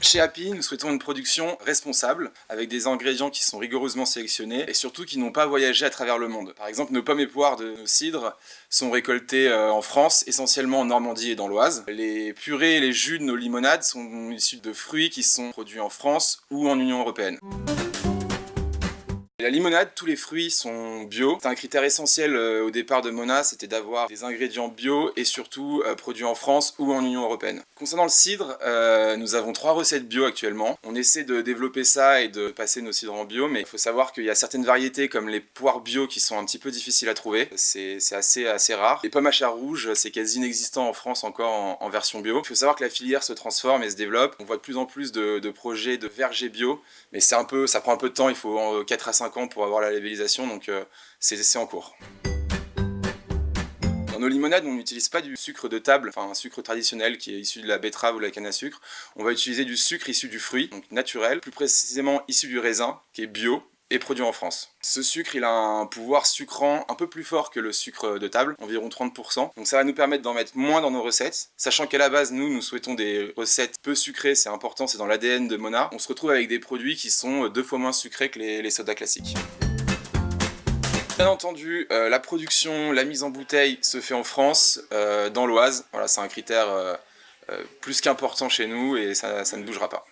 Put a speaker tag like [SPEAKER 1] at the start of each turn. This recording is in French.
[SPEAKER 1] Chez Happy, nous souhaitons une production responsable, avec des ingrédients qui sont rigoureusement sélectionnés et surtout qui n'ont pas voyagé à travers le monde. Par exemple, nos pommes et poires de nos cidres sont récoltées en France, essentiellement en Normandie et dans l'Oise. Les purées et les jus de nos limonades sont issus de fruits qui sont produits en France ou en Union européenne. La limonade, tous les fruits sont bio. C'est un critère essentiel au départ de Mona, c'était d'avoir des ingrédients bio et surtout produits en France ou en Union européenne. Concernant le cidre, nous avons 3 recettes bio actuellement. On essaie de développer ça et de passer nos cidres en bio, mais il faut savoir qu'il y a certaines variétés comme les poires bio qui sont un petit peu difficiles à trouver. C'est assez rare. Les pommes à chat rouge, c'est quasi inexistant en France encore en version bio. Il faut savoir que la filière se transforme et se développe. On voit de plus en plus de projets de vergers bio, mais ça prend un peu de temps, il faut 4 à 5 ans pour avoir la labellisation, donc c'est en cours. Dans nos limonades, on n'utilise pas du sucre de table, enfin un sucre traditionnel qui est issu de la betterave ou de la canne à sucre. On va utiliser du sucre issu du fruit, donc naturel, plus précisément issu du raisin, qui est bio et produit en France. Ce sucre, il a un pouvoir sucrant un peu plus fort que le sucre de table, environ 30%. Donc ça va nous permettre d'en mettre moins dans nos recettes, sachant qu'à la base, nous souhaitons des recettes peu sucrées, c'est important, c'est dans l'ADN de Mona. On se retrouve avec des produits qui sont 2 fois moins sucrés que les sodas classiques. Bien entendu, la production, la mise en bouteille se fait en France, dans l'Oise. Voilà, c'est un critère plus qu'important chez nous et ça ne bougera pas.